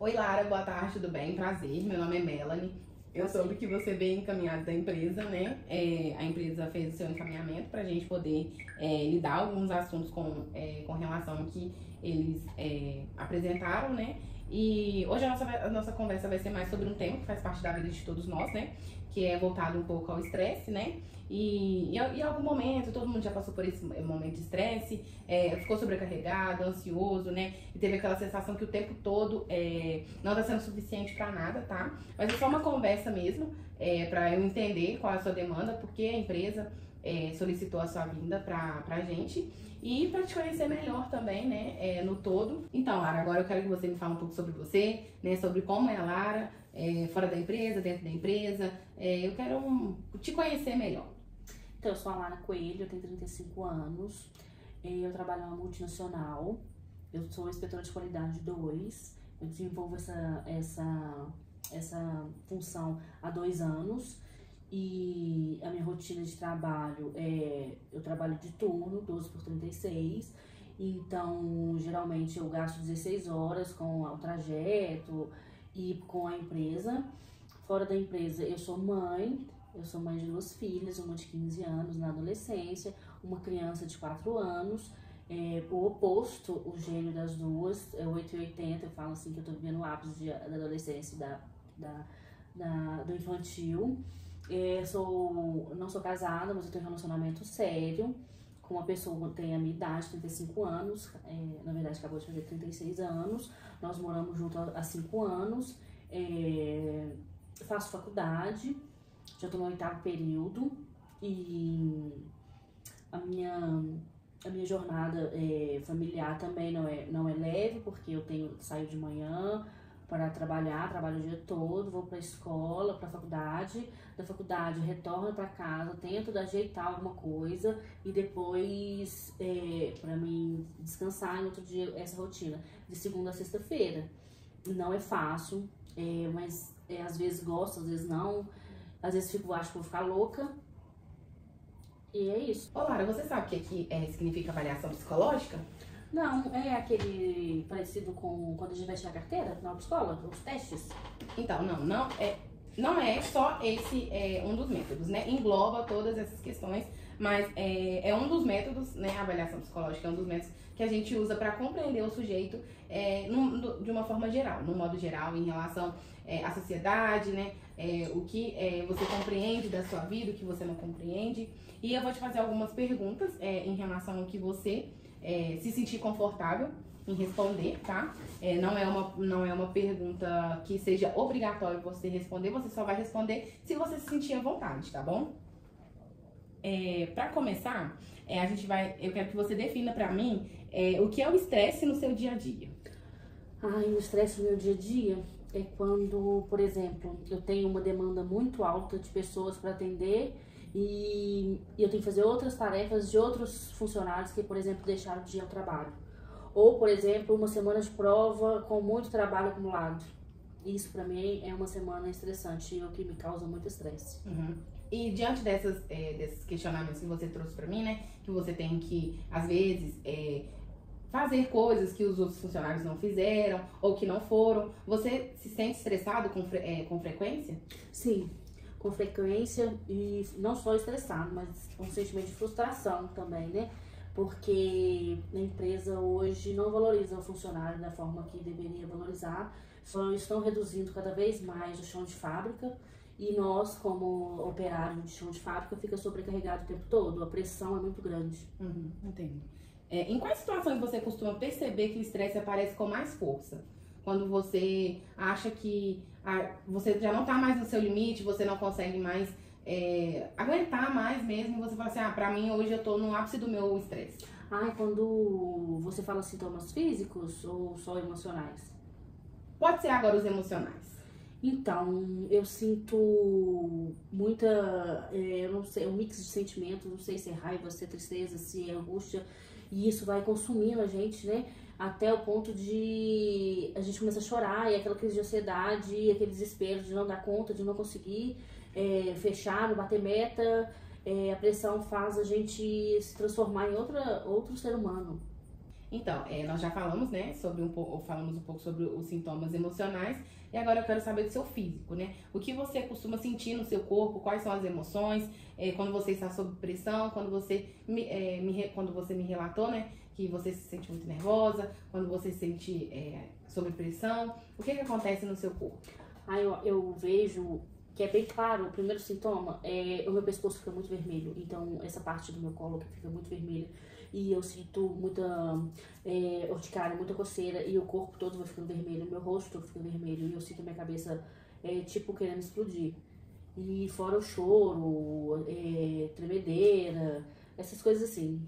Oi Lara, boa tarde, tudo bem? Prazer, meu nome é Melanie. Eu soube que você veio encaminhado da empresa, né? A empresa fez o seu encaminhamento para a gente poder lidar alguns assuntos com relação ao que eles apresentaram, né? E hoje a nossa conversa vai ser mais sobre um tema que faz parte da vida de todos nós, né? Que é voltado um pouco ao estresse, né? E em algum momento, todo mundo já passou por esse momento de estresse, ficou sobrecarregado, ansioso, né? E teve aquela sensação que o tempo todo não tá sendo suficiente pra nada, tá? Mas é só uma conversa mesmo, pra eu entender qual é a sua demanda, porque a empresa solicitou a sua vinda pra gente e pra te conhecer melhor também, né? No todo. Então, Lara, agora eu quero que você me fale um pouco sobre você, né? Sobre como é a Lara, fora da empresa, dentro da empresa. Eu quero te conhecer melhor. Então, eu sou a Lara Coelho, eu tenho 35 anos, eu trabalho em uma multinacional, eu sou inspetora de qualidade 2, eu desenvolvo essa função há 2 anos e a minha rotina de trabalho eu trabalho de turno, 12 por 36, então geralmente eu gasto 16 horas com o trajeto e com a empresa. Fora da empresa, eu sou mãe de 2 filhas, uma de 15 anos na adolescência, uma criança de 4 anos. O oposto, o gênio das duas, é 8 e 80, eu falo assim que eu tô vivendo o ápice da adolescência do infantil. Não sou casada, mas eu tenho um relacionamento sério com uma pessoa que tem a minha idade, 35 anos, na verdade acabou de fazer 36 anos, nós moramos juntos há 5 anos, faço faculdade, já estou no 8º período e a minha jornada familiar também não é leve, porque saio de manhã para trabalhar, trabalho o dia todo, vou para a escola, para a faculdade, da faculdade retorno para casa, tento ajeitar alguma coisa e depois para mim descansar no outro dia essa rotina, de segunda a sexta-feira. Não é fácil, mas às vezes gosto, às vezes não. Às vezes acho que vou ficar louca. E é isso. Ô Lara, você sabe o que significa avaliação psicológica? Não, é aquele parecido com quando a gente vai tirar a carteira na autoescola, os testes? Então, não é só esse um dos métodos, né? Engloba todas essas questões, mas é um dos métodos, né? A avaliação psicológica é um dos métodos que a gente usa para compreender o sujeito de uma forma geral, no modo geral, em relação à sociedade, né? O que você compreende da sua vida, o que você não compreende. E eu vou te fazer algumas perguntas em relação ao que você se sentir confortável em responder, tá? Não é uma pergunta que seja obrigatório você responder, você só vai responder se você se sentir à vontade, tá bom? Pra começar, eu quero que você defina pra mim o que é o estresse no seu dia a dia. O estresse no meu dia a dia é quando, por exemplo, eu tenho uma demanda muito alta de pessoas para atender e eu tenho que fazer outras tarefas de outros funcionários que, por exemplo, deixaram de ir ao trabalho. Ou, por exemplo, uma semana de prova com muito trabalho acumulado. Isso, pra mim, é uma semana estressante e o que me causa muito estresse. Uhum. E diante desses questionamentos que você trouxe pra mim, né? Que você tem que, às vezes, fazer coisas que os outros funcionários não fizeram ou que não foram. Você se sente estressado com frequência? Sim, com frequência, e não só estressado, mas um sentimento de frustração também, né? Porque a empresa hoje não valoriza o funcionário da forma que deveria valorizar, só estão reduzindo cada vez mais o chão de fábrica e nós, como operário de chão de fábrica, fica sobrecarregado o tempo todo, a pressão é muito grande. Uhum, entendo. Em quais situações você costuma perceber que o estresse aparece com mais força? Quando você acha que você já não tá mais no seu limite, você não consegue mais aguentar mais mesmo, e você fala assim, pra mim hoje eu tô no ápice do meu estresse. Quando você fala sintomas físicos ou só emocionais? Pode ser agora os emocionais. Então, eu sinto muita, eu não sei, um mix de sentimentos, não sei se é raiva, se é tristeza, se é angústia, e isso vai consumindo a gente, né? Até o ponto de a gente começa a chorar, e aquela crise de ansiedade, e aquele desespero de não dar conta, de não conseguir fechar, não bater meta. A pressão faz a gente se transformar em outro ser humano. Então, nós já falamos, né, falamos um pouco sobre os sintomas emocionais e agora eu quero saber do seu físico, né? O que você costuma sentir no seu corpo, quais são as emoções, quando você está sob pressão, quando quando você me relatou, né, que você se sente muito nervosa, quando você se sente sob pressão, o que acontece no seu corpo? Eu vejo que é bem claro, o primeiro sintoma é o meu pescoço fica muito vermelho, então essa parte do meu colo que fica muito vermelha e eu sinto muita urticária, muita coceira e o corpo todo vai ficando vermelho, meu rosto todo fica vermelho e eu sinto a minha cabeça tipo querendo explodir. E fora o choro, tremedeira, essas coisas assim,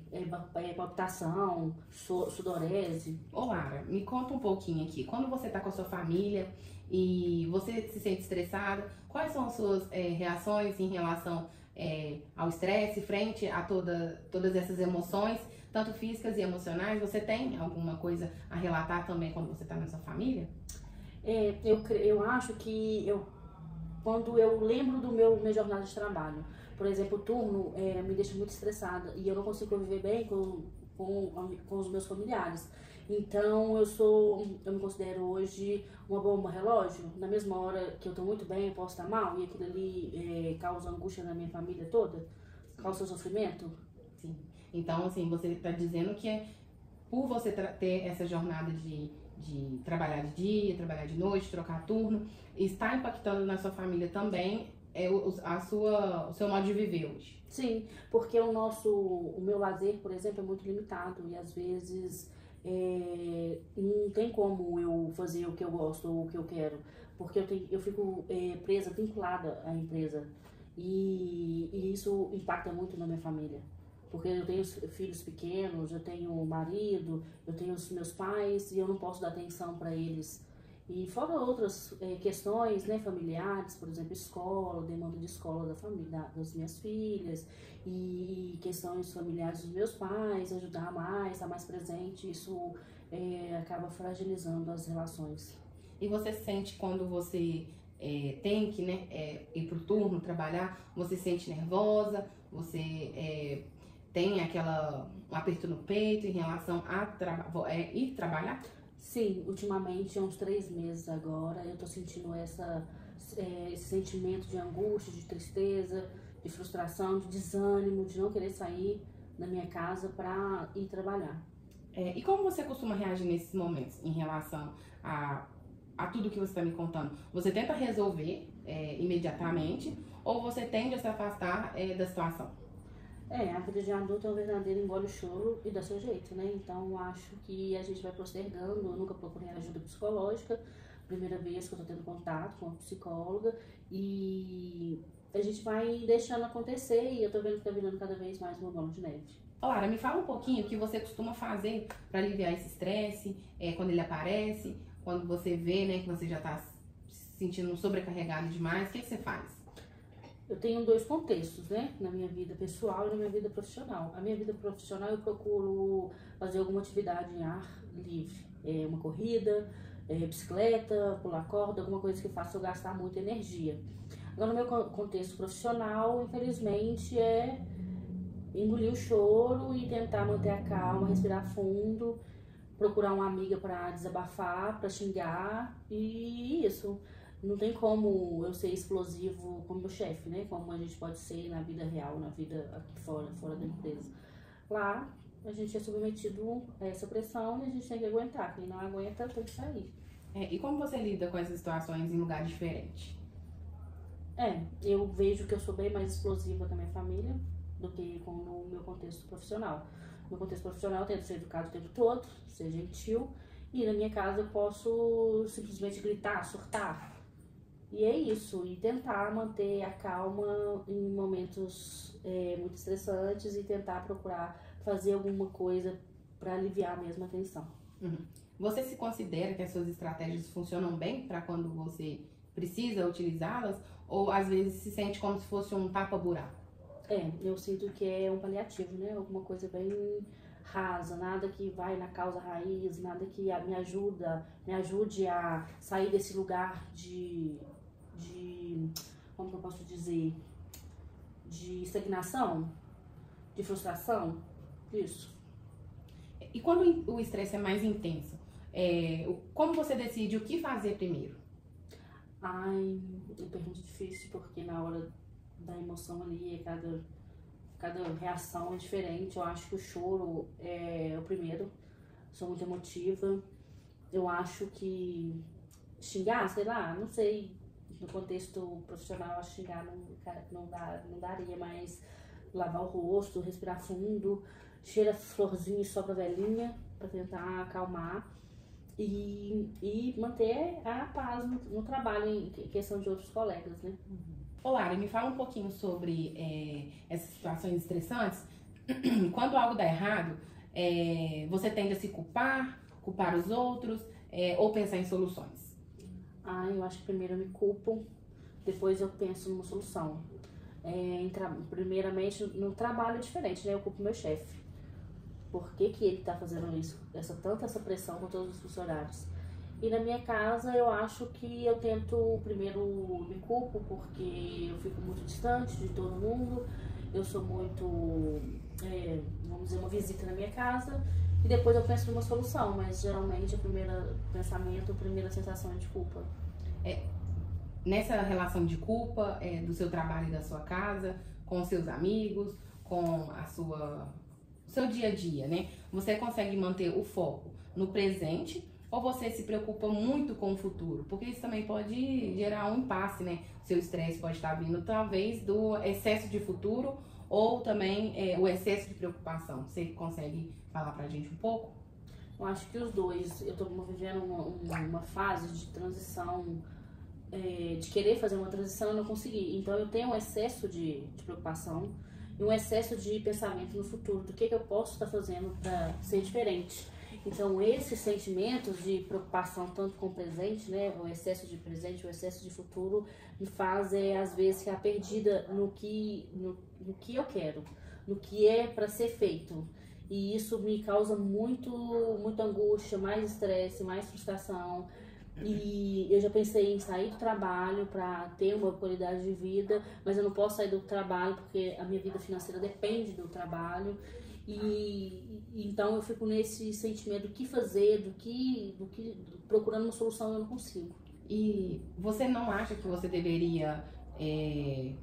palpitação, sudorese. Ô Lara, me conta um pouquinho aqui, quando você tá com a sua família e você se sente estressada, quais são as suas reações em relação ao estresse, frente a todas essas emoções, tanto físicas e emocionais? Você tem alguma coisa a relatar também quando você tá na sua família? Eu acho que quando eu lembro do minha jornada de trabalho, por exemplo, o turno me deixa muito estressada e eu não consigo conviver bem com os meus familiares. Então eu me considero hoje uma bomba relógio. Na mesma hora que eu tô muito bem, eu posso estar mal e aquilo ali causa angústia na minha família toda, causa sofrimento. Sim. Então, assim, você está dizendo que por você ter essa jornada de trabalhar de dia, trabalhar de noite, trocar turno, está impactando na sua família também o seu modo de viver hoje? Sim, porque o meu lazer, por exemplo, é muito limitado e às vezes não tem como eu fazer o que eu gosto ou o que eu quero, porque eu fico presa, vinculada à empresa e isso impacta muito na minha família. Porque eu tenho filhos pequenos, eu tenho marido, eu tenho os meus pais e eu não posso dar atenção para eles. E fora outras questões, né, familiares, por exemplo, escola, demanda de escola da família, das minhas filhas, e questões familiares dos meus pais, ajudar mais, estar mais presente, isso acaba fragilizando as relações. E você sente quando você tem que, né, ir pro turno, trabalhar, você se sente nervosa, você tem um aperto no peito em relação a ir trabalhar? Sim, ultimamente, há uns 3 meses agora, eu tô sentindo esse sentimento de angústia, de tristeza, de frustração, de desânimo, de não querer sair da minha casa para ir trabalhar. E como você costuma reagir nesses momentos em relação a tudo que você está me contando? Você tenta resolver imediatamente ou você tende a se afastar da situação? A vida de adulto é um verdadeiro engole o choro e dá seu jeito, né? Então, acho que a gente vai postergando. Eu nunca procurei ajuda psicológica, primeira vez que eu tô tendo contato com uma psicóloga, e a gente vai deixando acontecer e eu tô vendo que tá virando cada vez mais uma bola de neve. Lara, me fala um pouquinho o que você costuma fazer para aliviar esse estresse, quando ele aparece, quando você vê, né, que você já tá se sentindo sobrecarregado demais, o que você faz? Eu tenho 2 contextos, né? Na minha vida pessoal e na minha vida profissional. A minha vida profissional eu procuro fazer alguma atividade em ar livre. Uma corrida, bicicleta, pular corda, alguma coisa que faça eu gastar muita energia. Agora, no meu contexto profissional, infelizmente, é engolir o choro e tentar manter a calma, respirar fundo, procurar uma amiga para desabafar, para xingar e isso. Não tem como eu ser explosivo como meu chefe, né? Como a gente pode ser na vida real, na vida aqui fora da empresa. Lá, a gente é submetido a essa pressão e a gente tem que aguentar. Quem não aguenta, tem que sair. E como você lida com essas situações em lugares diferentes? Eu vejo que eu sou bem mais explosiva com a minha família do que no meu contexto profissional. No meu contexto profissional, eu tento ser educado o tempo todo, ser gentil. E na minha casa eu posso simplesmente gritar, surtar. E é isso, e tentar manter a calma em momentos muito estressantes e tentar procurar fazer alguma coisa para aliviar mesmo a tensão. Uhum. Você se considera que as suas estratégias funcionam bem para quando você precisa utilizá-las? Ou às vezes se sente como se fosse um tapa-buraco? Eu sinto que é um paliativo, né? Alguma coisa bem rasa, nada que vai na causa raiz, nada que me ajude a sair desse lugar como que eu posso dizer, de estagnação, de frustração, isso. E quando o estresse é mais intenso, como você decide o que fazer primeiro? Ai, é pergunta difícil, porque na hora da emoção ali, cada reação é diferente. Eu acho que o choro é o primeiro. Sou muito emotiva. Eu acho que xingar, sei lá, não sei, no contexto profissional, eu acho que xingar não daria, mas lavar o rosto, respirar fundo, cheira florzinha e sopra velhinha pra tentar acalmar e manter a paz no trabalho, em questão de outros colegas, né? Ô Lara, me fala um pouquinho sobre essas situações estressantes. Quando algo dá errado, você tende a se culpar os outros, ou pensar em soluções? Eu acho que primeiro eu me culpo, depois eu penso numa solução. Primeiramente, no trabalho é diferente, né? Eu culpo meu chefe. Por que que ele tá fazendo isso? Essa pressão com todos os funcionários. E na minha casa, eu acho que eu tento, primeiro me culpo, porque eu fico muito distante de todo mundo. Eu sou muito, vamos dizer, uma visita na minha casa. E depois eu penso numa solução, mas geralmente o primeiro pensamento, a primeira sensação é de culpa. Nessa relação de culpa, do seu trabalho e da sua casa, com os seus amigos, com o seu dia a dia, né? Você consegue manter o foco no presente ou você se preocupa muito com o futuro? Porque isso também pode gerar um impasse, né? Seu estresse pode estar vindo talvez do excesso de futuro ou também o excesso de preocupação. Você consegue falar pra gente um pouco? Eu acho que os dois. Eu tô vivendo uma fase de transição, de querer fazer uma transição e não conseguir. Então eu tenho um excesso de preocupação e um excesso de pensamento no futuro, do que eu posso estar fazendo para ser diferente. Então esses sentimentos de preocupação tanto com o presente, né, o excesso de presente, o excesso de futuro, me faz às vezes ficar perdida no que eu quero, no que é para ser feito. E isso me causa muita angústia, mais estresse, mais frustração. E eu já pensei em sair do trabalho para ter uma qualidade de vida, mas eu não posso sair do trabalho porque a minha vida financeira depende do trabalho. E então eu fico nesse sentimento do que fazer, procurando uma solução, eu não consigo. E você não acha que você deveria,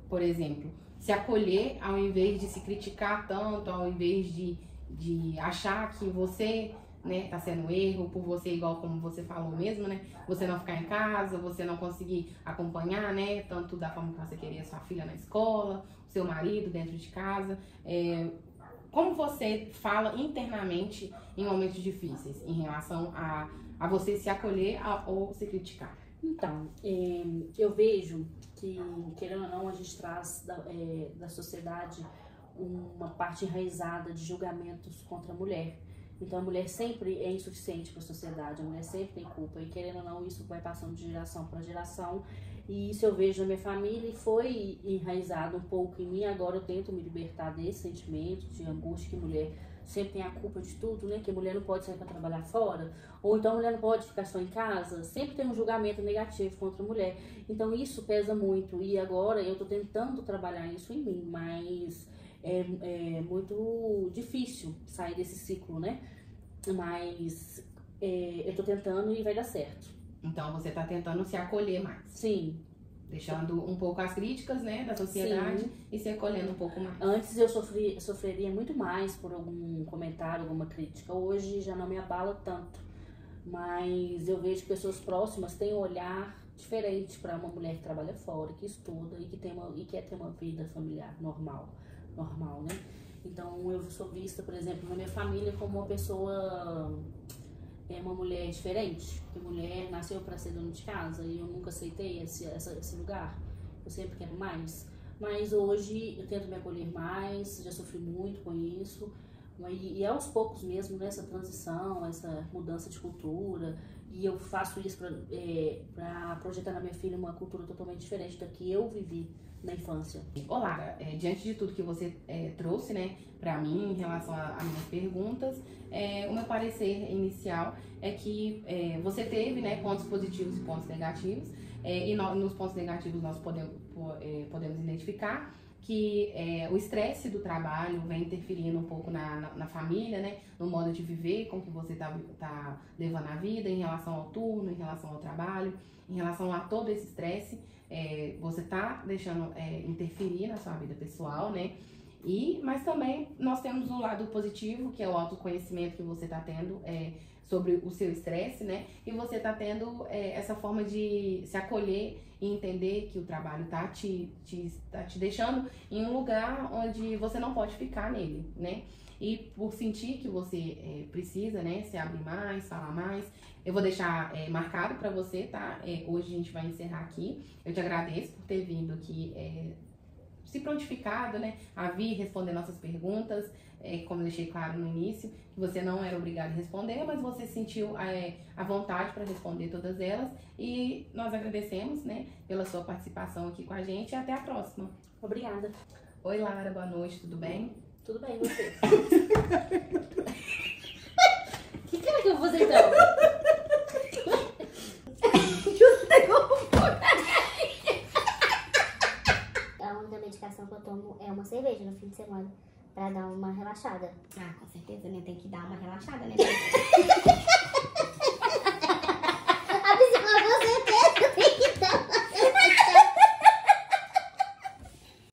por exemplo, se acolher ao invés de se criticar tanto, ao invés de achar que você, né, tá sendo erro por você, igual como você falou mesmo, né? Você não ficar em casa, você não conseguir acompanhar, né? Tanto da forma que você queria sua filha na escola, o seu marido dentro de casa. Como você fala internamente em momentos difíceis em relação a você se acolher ou se criticar? Então, eu vejo que, querendo ou não, a gente traz da sociedade uma parte enraizada de julgamentos contra a mulher. Então a mulher sempre é insuficiente para a sociedade, a mulher sempre tem culpa, e querendo ou não, isso vai passando de geração para geração, e isso eu vejo na minha família e foi enraizado um pouco em mim. Agora eu tento me libertar desse sentimento de angústia, que mulher sempre tem a culpa de tudo, né? Que a mulher não pode sair para trabalhar fora, ou então a mulher não pode ficar só em casa, sempre tem um julgamento negativo contra a mulher. Então isso pesa muito, e agora eu tô tentando trabalhar isso em mim, mas é muito difícil sair desse ciclo, né? Mas eu tô tentando e vai dar certo. Então você tá tentando se acolher mais. Sim. Deixando um pouco as críticas, né, da sociedade. Sim. E se acolhendo um pouco mais. Antes eu sofreria muito mais por algum comentário, alguma crítica. Hoje já não me abala tanto. Mas eu vejo que pessoas próximas têm um olhar diferente para uma mulher que trabalha fora, que estuda e que quer ter uma vida familiar normal, né? Então eu sou vista, por exemplo, na minha família como uma pessoa, uma mulher diferente, que mulher nasceu para ser dona de casa, e eu nunca aceitei esse lugar. Eu sempre quero mais. Mas hoje eu tento me acolher mais, já sofri muito com isso. E aos poucos mesmo, nessa transição, essa mudança de cultura, e eu faço isso para projetar na minha filha uma cultura totalmente diferente da que eu vivi na infância. Olá, diante de tudo que você trouxe, né, para mim em relação às minhas perguntas, o meu parecer inicial é que você teve, né, pontos positivos e pontos negativos, e nos pontos negativos nós podemos identificar que o estresse do trabalho vem interferindo um pouco na família, né? No modo de viver, com que você tá levando a vida, em relação ao turno, em relação ao trabalho, em relação a todo esse estresse, você tá deixando interferir na sua vida pessoal, né? Mas também nós temos o lado positivo, que é o autoconhecimento que você tá tendo sobre o seu estresse, né? E você tá tendo essa forma de se acolher e entender que o trabalho tá te deixando em um lugar onde você não pode ficar nele, né? E por sentir que você precisa, né, se abrir mais, falar mais, eu vou deixar marcado pra você, tá? Hoje a gente vai encerrar aqui. Eu te agradeço por ter vindo aqui, se prontificado, né, a vir responder nossas perguntas, como eu deixei claro no início, que você não era obrigado a responder, mas você sentiu a vontade para responder todas elas, e nós agradecemos, né, pela sua participação aqui com a gente, e até a próxima. Obrigada. Oi, Lara, boa noite, tudo bem? Tudo bem, você? Que cara que eu vou fazer então? A única medicação que eu tomo é uma cerveja no fim de semana, pra dar uma relaxada. Ah, com certeza, né? Tem que dar uma relaxada, né?